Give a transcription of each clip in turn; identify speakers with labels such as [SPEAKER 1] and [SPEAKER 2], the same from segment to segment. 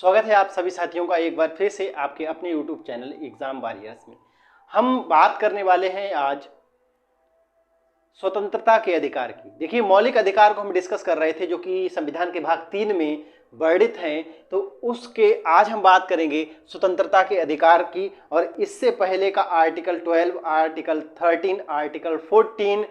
[SPEAKER 1] स्वागत है आप सभी साथियों का एक बार फिर से आपके अपने YouTube चैनल एग्जाम वॉरियर्स में। हम बात करने वाले हैं आज स्वतंत्रता के अधिकार की। देखिए, मौलिक अधिकार को हम डिस्कस कर रहे थे जो कि संविधान के भाग 3 में वर्णित हैं, तो उसके आज हम बात करेंगे स्वतंत्रता के अधिकार की। और इससे पहले का आर्टिकल 12, आर्टिकल 13, आर्टिकल 14,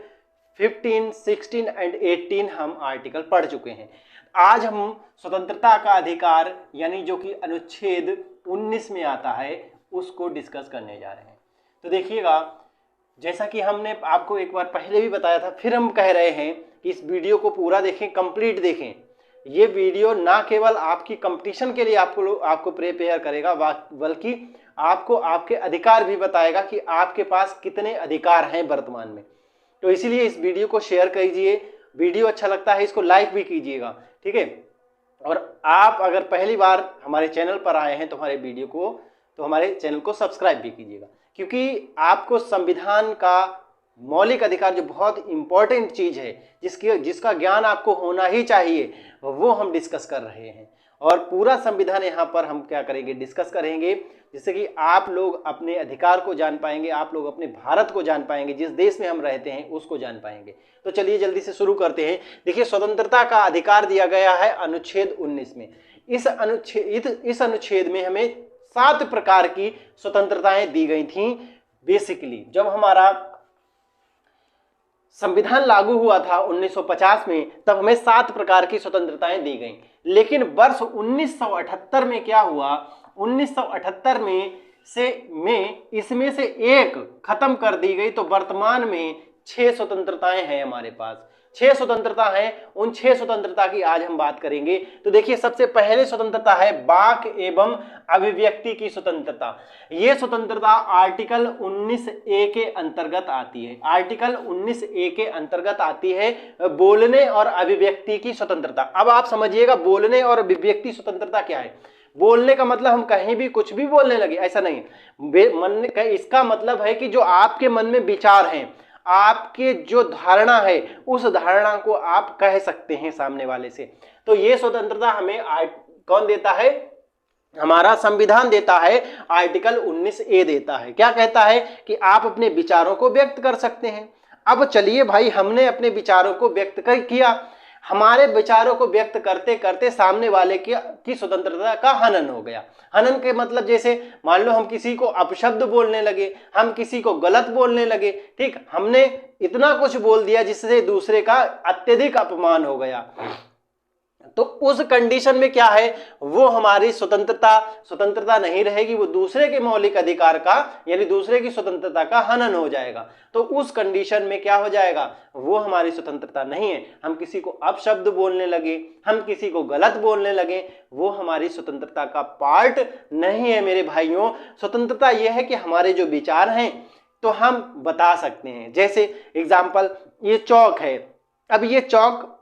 [SPEAKER 1] 15, 16 एंड 18 हम आर्टिकल पढ़ चुके हैं। आज हम स्वतंत्रता का अधिकार यानी जो कि अनुच्छेद 19 में आता है उसको डिस्कस करने जा रहे हैं। तो देखिएगा, जैसा कि हमने आपको एक बार पहले भी बताया था, फिर हम कह रहे हैं कि इस वीडियो को पूरा देखें, कंप्लीट देखें। ये वीडियो ना केवल आपकी कंपटीशन के लिए आपको प्रिपेयर करेगा, बल्कि आपको आपके अधिकार भी बताएगा कि आपके पास कितने अधिकार हैं वर्तमान में। तो इसीलिए इस वीडियो को शेयर कीजिए। वीडियो अच्छा लगता है इसको लाइक भी कीजिएगा, ठीक है। और आप अगर पहली बार हमारे चैनल पर आए हैं तो हमारे चैनल को सब्सक्राइब भी कीजिएगा, क्योंकि आपको संविधान का मौलिक अधिकार जो बहुत इंपॉर्टेंट चीज है, जिसका ज्ञान आपको होना ही चाहिए, वो हम डिस्कस कर रहे हैं। और पूरा संविधान यहाँ पर हम क्या करेंगे, डिस्कस करेंगे, जिससे कि आप लोग अपने अधिकार को जान पाएंगे, आप लोग अपने भारत को जान पाएंगे, जिस देश में हम रहते हैं उसको जान पाएंगे। तो चलिए जल्दी से शुरू करते हैं। देखिए, स्वतंत्रता का अधिकार दिया गया है अनुच्छेद 19 में। इस अनुच्छेद में हमें 7 प्रकार की स्वतंत्रताएं दी गई थी। बेसिकली जब हमारा संविधान लागू हुआ था 1950 में, तब हमें 7 प्रकार की स्वतंत्रताएं दी गई। लेकिन वर्ष 1978 में क्या हुआ, 1978 में इसमें से एक खत्म कर दी गई। तो वर्तमान में 6 स्वतंत्रताएं हैं हमारे पास। 6 स्वतंत्रता हैं। उन 6 स्वतंत्रता की आज हम बात करेंगे। तो देखिए, सबसे पहले स्वतंत्रता है वाक एवं अभिव्यक्ति की स्वतंत्रता। यह स्वतंत्रता आर्टिकल 19A के अंतर्गत आती है। आर्टिकल 19A के अंतर्गत आती है बोलने और अभिव्यक्ति की स्वतंत्रता। अब आप समझिएगा, बोलने और अभिव्यक्ति स्वतंत्रता क्या है। बोलने का मतलब हम कहीं भी कुछ भी बोलने लगे, ऐसा नहीं है। इसका मतलब है कि जो आपके मन में विचार हैं, आपके जो धारणा है, उस धारणा को आप कह सकते हैं सामने वाले से। तो ये स्वतंत्रता हमें कौन देता है, हमारा संविधान देता है। आर्टिकल 19A देता है। क्या कहता है कि आप अपने विचारों को व्यक्त कर सकते हैं। अब चलिए भाई, हमने अपने विचारों को व्यक्त किया। हमारे विचारों को व्यक्त करते करते सामने वाले की स्वतंत्रता का हनन हो गया। हनन के मतलब, जैसे मान लो हम किसी को अपशब्द बोलने लगे, हम किसी को गलत बोलने लगे, ठीक, हमने इतना कुछ बोल दिया जिससे दूसरे का अत्यधिक अपमान हो गया। तो उस कंडीशन में क्या है, वो हमारी स्वतंत्रता नहीं रहेगी, वो दूसरे के मौलिक अधिकार का यानी दूसरे की स्वतंत्रता का हनन हो जाएगा। तो उस कंडीशन में क्या हो जाएगा, वो हमारी स्वतंत्रता नहीं है। हम किसी को अपशब्द बोलने लगे, हम किसी को गलत बोलने लगे, वो हमारी स्वतंत्रता का पार्ट नहीं है मेरे भाइयों। स्वतंत्रता यह है कि हमारे जो विचार हैं तो हम बता सकते हैं। जैसे एग्जाम्पल, ये चौक है। अब ये चौक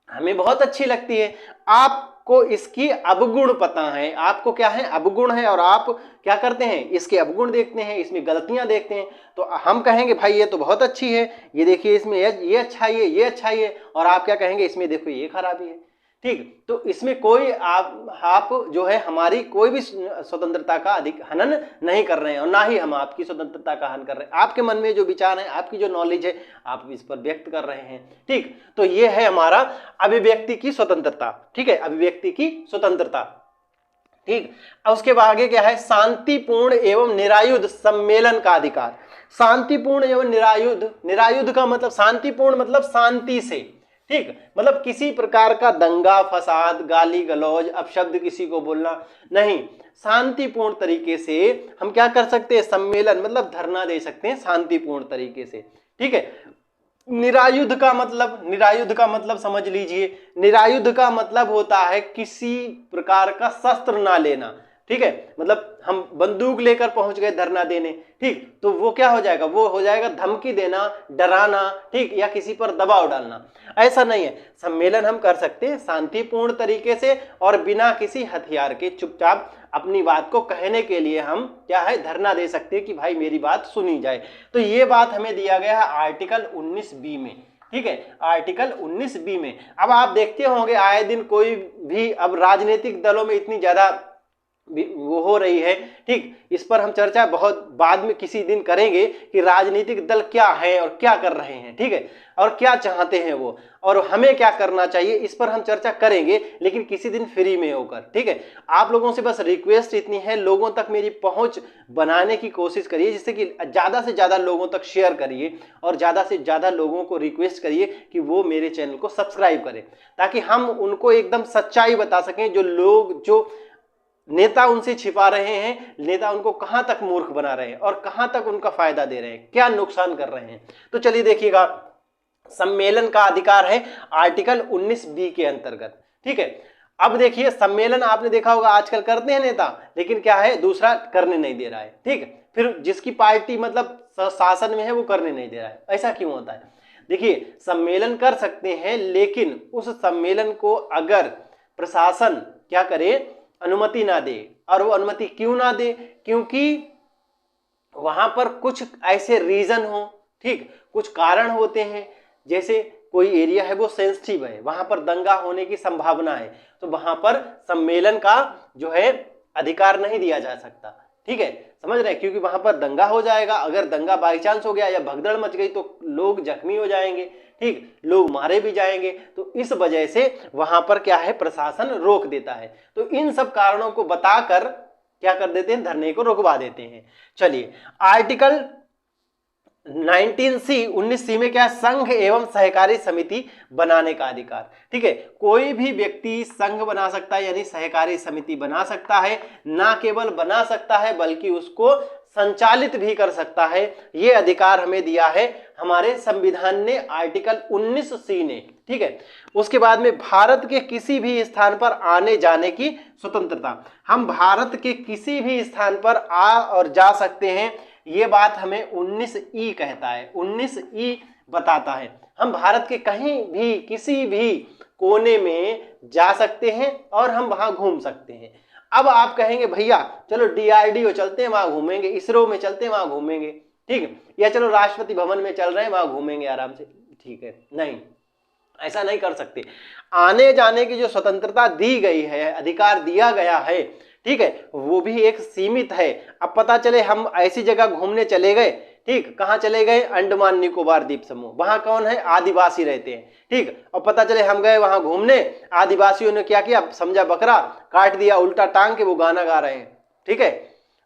[SPEAKER 1] हमें बहुत अच्छी लगती है, आपको इसकी अवगुण पता है, आपको क्या है, अवगुण है, और आप क्या करते हैं, इसके अवगुण देखते हैं, इसमें गलतियां देखते हैं। तो हम कहेंगे भाई ये तो बहुत अच्छी है, ये देखिए इसमें ये अच्छाई है, ये अच्छाई है, और आप क्या कहेंगे, इसमें देखो ये खराबी है, ठीक। तो इसमें कोई आप जो है हमारी कोई भी स्वतंत्रता का हनन नहीं कर रहे हैं, और ना ही हम आपकी स्वतंत्रता का हनन कर रहे हैं। आपके मन में जो विचार है, आपकी जो नॉलेज है, आप इस पर व्यक्त कर रहे हैं, ठीक। तो ये है हमारा अभिव्यक्ति की स्वतंत्रता, ठीक है, अभिव्यक्ति की स्वतंत्रता, ठीक। अब उसके बाद आगे क्या है, शांतिपूर्ण एवं निरायुध सम्मेलन का अधिकार। शांतिपूर्ण एवं निरायुध का मतलब, शांतिपूर्ण मतलब शांति से, ठीक, मतलब किसी प्रकार का दंगा फसाद, गाली गलौज, अपशब्द किसी को बोलना नहीं। शांतिपूर्ण तरीके से हम क्या कर सकते हैं, सम्मेलन मतलब धरना दे सकते हैं शांतिपूर्ण तरीके से, ठीक है। निरायुध का मतलब समझ लीजिए, निरायुध का मतलब होता है किसी प्रकार का शस्त्र ना लेना, ठीक है। मतलब हम बंदूक लेकर पहुंच गए धरना देने, ठीक, तो वो क्या हो जाएगा, वो हो जाएगा धमकी देना, डराना, ठीक, या किसी पर दबाव डालना। ऐसा नहीं है। सम्मेलन हम कर सकते हैं शांतिपूर्ण तरीके से और बिना किसी हथियार के चुपचाप अपनी बात को कहने के लिए हम क्या है, धरना दे सकते हैं कि भाई मेरी बात सुनी जाए। तो ये बात हमें दिया गया है आर्टिकल 19B में। ठीक है, आर्टिकल 19B में। अब आप देखते होंगे आए दिन कोई भी, अब राजनीतिक दलों में इतनी ज्यादा वो हो रही है, ठीक, इस पर हम चर्चा बहुत बाद में किसी दिन करेंगे कि राजनीतिक दल क्या है और क्या कर रहे हैं, ठीक है, और क्या चाहते हैं वो, और हमें क्या करना चाहिए, इस पर हम चर्चा करेंगे, लेकिन किसी दिन फ्री में होकर, ठीक है। आप लोगों से बस रिक्वेस्ट इतनी है, लोगों तक मेरी पहुंच बनाने की कोशिश करिए, जिससे कि ज्यादा से ज्यादा लोगों तक शेयर करिए और ज्यादा से ज्यादा लोगों को रिक्वेस्ट करिए कि वो मेरे चैनल को सब्सक्राइब करें, ताकि हम उनको एकदम सच्चाई बता सकें, जो लोग, जो नेता उनसे छिपा रहे हैं, नेता उनको कहां तक मूर्ख बना रहे हैं और कहां तक उनका फायदा दे रहे हैं, क्या नुकसान कर रहे हैं। तो चलिए देखिएगा, सम्मेलन का अधिकार है आर्टिकल 19B के अंतर्गत, ठीक है। अब देखिए, सम्मेलन आपने देखा होगा आजकल करते हैं नेता, लेकिन क्या है, दूसरा करने नहीं दे रहा है, ठीक है। फिर जिसकी पार्टी मतलब शासन में है वो करने नहीं दे रहा है, ऐसा क्यों होता है? देखिए, सम्मेलन कर सकते हैं, लेकिन उस सम्मेलन को अगर प्रशासन क्या करे, अनुमति ना दे। और वो अनुमति क्यों ना दे? क्योंकि वहां पर कुछ ऐसे रीजन हो, ठीक, कुछ कारण होते हैं, जैसे कोई एरिया है वो सेंसिटिव है, वहां पर दंगा होने की संभावना है, तो वहां पर सम्मेलन का जो है अधिकार नहीं दिया जा सकता, ठीक है, समझ रहे हैं, क्योंकि वहां पर दंगा हो जाएगा, अगर दंगा बाई चांस हो गया या भगदड़ मच गई तो लोग जख्मी हो जाएंगे, ठीक, लोग मारे भी जाएंगे, तो इस वजह से वहां पर क्या है, प्रशासन रोक देता है। तो इन सब कारणों को बताकर क्या कर देते हैं, धरने को रुकवा देते हैं। चलिए, आर्टिकल 19C में क्या है, संघ एवं सहकारी समिति बनाने का अधिकार, ठीक है, कोई भी व्यक्ति संघ बना सकता है, यानी सहकारी समिति बना सकता है, ना केवल बना सकता है बल्कि उसको संचालित भी कर सकता है। ये अधिकार हमें दिया है हमारे संविधान ने, आर्टिकल 19C ने, ठीक है। उसके बाद में भारत के किसी भी स्थान पर आने जाने की स्वतंत्रता, हम भारत के किसी भी स्थान पर आ और जा सकते हैं, ये बात हमें 19E कहता है, 19E बताता है, हम भारत के कहीं भी किसी भी कोने में जा सकते हैं और हम वहां घूम सकते हैं। अब आप कहेंगे भैया चलो DRDO चलते हैं, वहां घूमेंगे, इसरो में चलते हैं, वहां घूमेंगे, ठीक है, या चलो राष्ट्रपति भवन में चल रहे हैं, वहां घूमेंगे आराम से, ठीक है, नहीं, ऐसा नहीं कर सकते। आने जाने की जो स्वतंत्रता दी गई है, अधिकार दिया गया है, ठीक है, वो भी एक सीमित है। अब पता चले हम ऐसी जगह घूमने चले गए, ठीक, कहाँ चले गए, अंडमान निकोबार द्वीप समूह, वहां कौन है, आदिवासी रहते हैं, ठीक, और पता चले हम गए वहां घूमने, आदिवासियों ने क्या किया, समझा बकरा काट दिया, उल्टा टांग के वो गाना गा रहे हैं, ठीक है,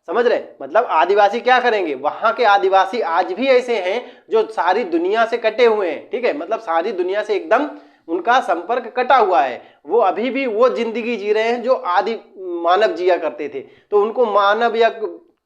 [SPEAKER 1] समझ रहे, मतलब आदिवासी क्या करेंगे, वहां के आदिवासी आज भी ऐसे हैं जो सारी दुनिया से कटे हुए हैं, ठीक है, मतलब सारी दुनिया से एकदम उनका संपर्क कटा हुआ है, वो अभी भी वो जिंदगी जी रहे हैं जो आदि मानव जिया करते थे, तो उनको मानव या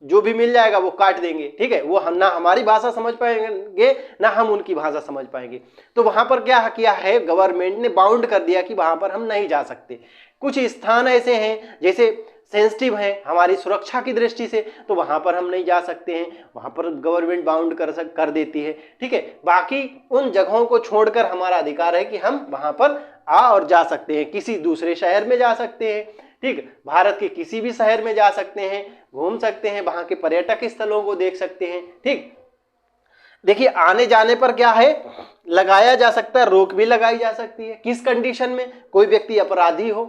[SPEAKER 1] जो भी मिल जाएगा वो काट देंगे, ठीक है, वो हम ना हमारी भाषा समझ पाएंगे ना हम उनकी भाषा समझ पाएंगे। तो वहां पर क्या किया है, गवर्नमेंट ने बाउंड कर दिया कि वहां पर हम नहीं जा सकते। कुछ स्थान ऐसे हैं जैसे सेंसिटिव है हमारी सुरक्षा की दृष्टि से, तो वहां पर हम नहीं जा सकते हैं, वहां पर गवर्नमेंट बाउंड कर देती है, ठीक है। बाकी उन जगहों को छोड़कर हमारा अधिकार है कि हम वहां पर आ और जा सकते हैं, किसी दूसरे शहर में जा सकते हैं, ठीक, भारत के किसी भी शहर में जा सकते हैं, घूम सकते हैं, वहां के पर्यटक स्थलों को देख सकते हैं, ठीक। देखिए, आने जाने पर क्या है, लगाया जा सकता है, रोक भी लगाई जा सकती है, किस कंडीशन में, कोई व्यक्ति अपराधी हो,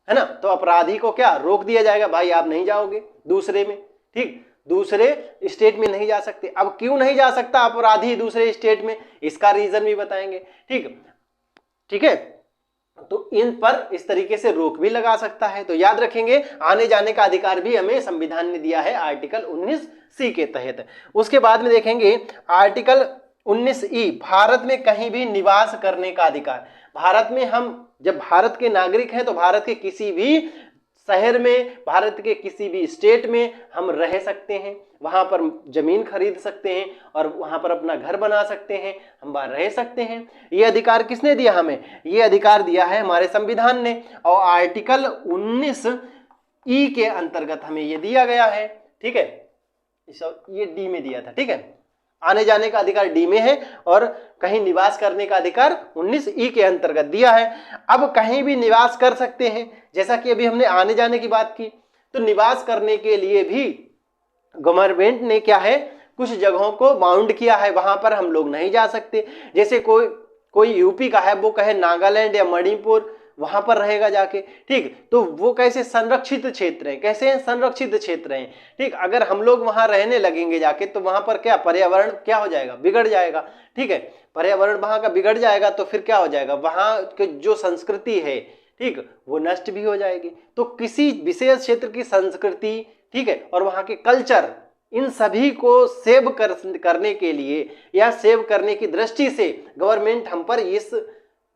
[SPEAKER 1] है ना, तो अपराधी को क्या रोक दिया जाएगा, भाई आप नहीं जाओगे दूसरे में, ठीक, दूसरे स्टेट में नहीं जा सकते। अब क्यों नहीं जा सकता अपराधी दूसरे स्टेट में, इसका रीजन भी बताएंगे, ठीक है, तो इन पर इस तरीके से रोक भी लगा सकता है। तो याद रखेंगे, आने जाने का अधिकार भी हमें संविधान ने दिया है आर्टिकल 19C के तहत। उसके बाद में देखेंगे आर्टिकल 19E, भारत में कहीं भी निवास करने का अधिकार। भारत में हम जब भारत के नागरिक हैं तो भारत के किसी भी शहर में, भारत के किसी भी स्टेट में हम रह सकते हैं, वहां पर जमीन खरीद सकते हैं और वहां पर अपना घर बना सकते हैं, हम वहां रह सकते हैं। ये अधिकार किसने दिया हमें, ये अधिकार दिया है हमारे संविधान ने, और आर्टिकल 19E के अंतर्गत हमें ये दिया गया है, ठीक है, ये डी में दिया था, ठीक है, आने जाने का अधिकार डी में है और कहीं निवास करने का अधिकार 19E के अंतर्गत दिया है। अब कहीं भी निवास कर सकते हैं, जैसा कि अभी हमने आने जाने की बात की, तो निवास करने के लिए भी गवर्नमेंट ने क्या है, कुछ जगहों को बाउंड किया है, वहां पर हम लोग नहीं जा सकते। जैसे कोई कोई यूपी का है वो कहे नागालैंड या मणिपुर, वहां पर रहेगा जाके, ठीक। तो वो कैसे संरक्षित क्षेत्र है, कैसे हैं, संरक्षित क्षेत्र हैं, ठीक। अगर हम लोग वहां रहने लगेंगे जाके तो वहां पर क्या पर्यावरण क्या हो जाएगा, बिगड़ जाएगा, ठीक है। पर्यावरण वहां का बिगड़ जाएगा तो फिर क्या हो जाएगा, वहां के जो संस्कृति है, ठीक, वो नष्ट भी हो जाएगी। तो किसी विशेष क्षेत्र की संस्कृति, ठीक है, और वहां के कल्चर, इन सभी को सेव करने के लिए या सेव करने की दृष्टि से गवर्नमेंट हम पर इस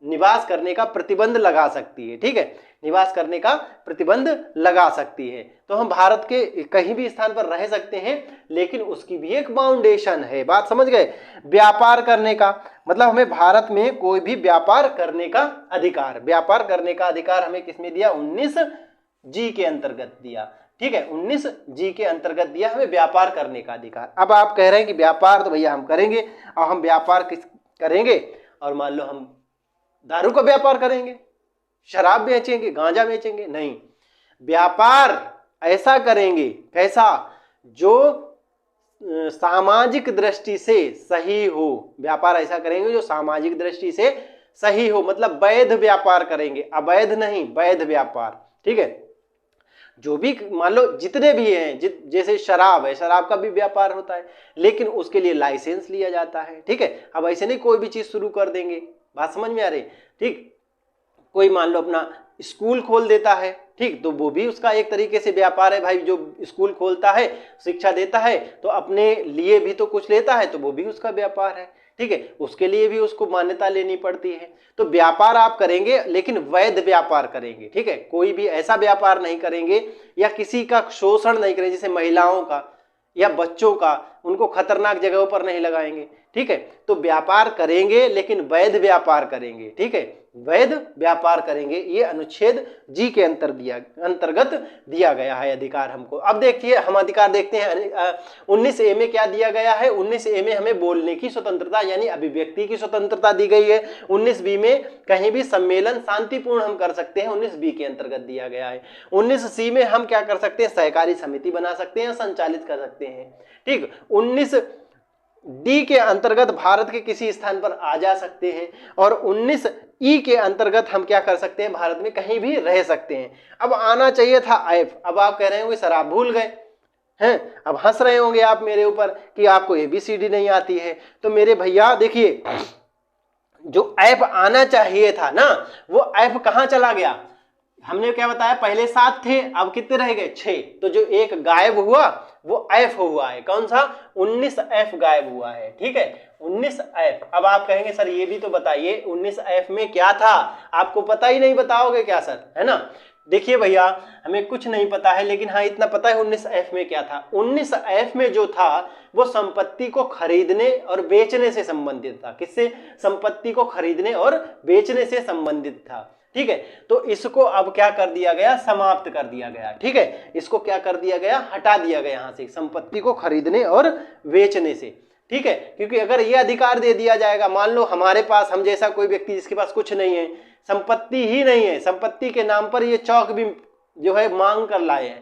[SPEAKER 1] निवास करने का प्रतिबंध लगा सकती है, ठीक है, निवास करने का प्रतिबंध लगा सकती है। तो हम भारत के कहीं भी स्थान पर रह सकते हैं, लेकिन उसकी भी एक बाउंडेशन है, बात समझ गए। व्यापार करने का मतलब हमें भारत में कोई भी व्यापार करने का अधिकार, व्यापार करने का अधिकार हमें किसमें दिया, 19G के अंतर्गत दिया, ठीक है, 19G के अंतर्गत दिया हमें व्यापार करने का अधिकार। अब आप कह रहे हैं कि व्यापार तो भैया हम करेंगे, और हम व्यापार किस करेंगे, और मान लो हम दारू का व्यापार करेंगे, शराब बेचेंगे, गांजा बेचेंगे, नहीं, व्यापार ऐसा करेंगे कैसा, जो सामाजिक दृष्टि से सही हो, व्यापार ऐसा करेंगे जो सामाजिक दृष्टि से सही हो, मतलब वैध व्यापार करेंगे, अवैध नहीं, वैध व्यापार, ठीक है। जो भी मान लो जितने भी हैं, जैसे शराब है, शराब का भी व्यापार होता है, लेकिन उसके लिए लाइसेंस लिया जाता है, ठीक है। अब ऐसे नहीं कोई भी चीज शुरू कर देंगे, बात समझ में आ रही, ठीक। कोई मान लो अपना स्कूल खोल देता है, ठीक, तो वो भी उसका एक तरीके से व्यापार है भाई। जो स्कूल खोलता है, शिक्षा देता है, तो अपने लिए भी तो कुछ लेता है, तो वो भी उसका व्यापार है, ठीक है, उसके लिए भी उसको मान्यता लेनी पड़ती है। तो व्यापार आप करेंगे, लेकिन वैध व्यापार करेंगे, ठीक है, कोई भी ऐसा व्यापार नहीं करेंगे या किसी का शोषण नहीं करेंगे, जैसे महिलाओं का या बच्चों का, उनको खतरनाक जगहों पर नहीं लगाएंगे, ठीक है। तो व्यापार करेंगे, लेकिन वैध व्यापार करेंगे, ठीक है, वैध व्यापार करेंगे। ये अनुच्छेद G के अंतर्गत दिया गया है अधिकार हमको। अब देखिए हम अधिकार देखते हैं 19A में क्या दिया गया है। 19A में हमें बोलने की स्वतंत्रता यानी अभिव्यक्ति की स्वतंत्रता दी गई है। 19B में कहीं भी सम्मेलन शांतिपूर्ण हम कर सकते हैं, 19B के अंतर्गत दिया गया है। 19C में हम क्या कर सकते हैं, सहकारी समिति बना सकते हैं, संचालित कर सकते हैं, ठीक। 19D के अंतर्गत भारत के किसी स्थान पर आ जा सकते हैं, और 19E के अंतर्गत हम क्या कर सकते हैं, भारत में कहीं भी रह सकते हैं। अब आना चाहिए था F। अब आप कह रहे होंगे सर आप भूल गए हैं, अब हंस रहे होंगे आप मेरे ऊपर कि आपको ABCD नहीं आती है। तो मेरे भैया देखिए, जो F आना चाहिए था ना, वो F कहां चला गया। हमने क्या बताया, पहले 7 थे, अब कितने रह गए, 6। तो जो एक गायब हुआ वो F हुआ है, कौन सा, 19F गायब हुआ है, ठीक है, 19F। अब आप कहेंगे सर ये भी तो बताइए 19F में क्या था, आपको पता ही नहीं, बताओगे क्या सर, है ना। देखिए भैया हमें कुछ नहीं पता है, लेकिन हाँ इतना पता है 19F में क्या था। 19F में जो था वो संपत्ति को खरीदने और बेचने से संबंधित था। किससे, संपत्ति को खरीदने और बेचने से संबंधित था, ठीक है। तो इसको अब क्या कर दिया गया, समाप्त कर दिया गया, ठीक है, इसको क्या कर दिया गया, हटा दिया गया यहां से, संपत्ति को खरीदने और बेचने से, ठीक है। क्योंकि अगर ये अधिकार दे दिया जाएगा, मान लो हमारे पास, हम जैसा कोई व्यक्ति जिसके पास कुछ नहीं है, संपत्ति ही नहीं है, संपत्ति के नाम पर ये चौक भी जो है मांग कर लाए हैं,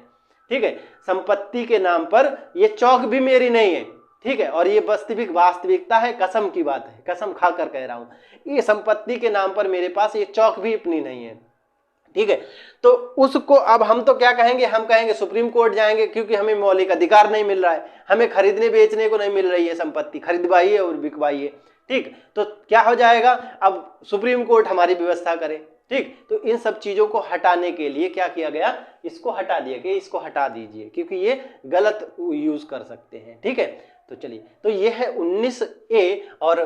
[SPEAKER 1] ठीक है, संपत्ति के नाम पर ये चौक भी मेरी नहीं है, ठीक है, और ये वास्तविकता है, कसम की बात है, कसम खाकर कह रहा हूं, ये संपत्ति के नाम पर मेरे पास ये चौक भी अपनी नहीं है, ठीक है। तो उसको अब हम तो क्या कहेंगे, हम कहेंगे सुप्रीम कोर्ट जाएंगे, क्योंकि हमें मौलिक अधिकार नहीं मिल रहा है, हमें खरीदने बेचने को नहीं मिल रही है संपत्ति, खरीदवाइए और बिकवाइए, ठीक। तो क्या हो जाएगा, अब सुप्रीम कोर्ट हमारी व्यवस्था करे, ठीक। तो इन सब चीजों को हटाने के लिए क्या किया गया, इसको हटा दिया गया, इसको हटा दीजिए, क्योंकि ये गलत यूज कर सकते हैं, ठीक है। तो चलिए, तो ये है 19A और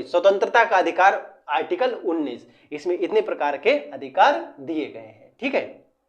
[SPEAKER 1] स्वतंत्रता का अधिकार आर्टिकल 19, इसमें इतने प्रकार के अधिकार दिए गए हैं, ठीक है।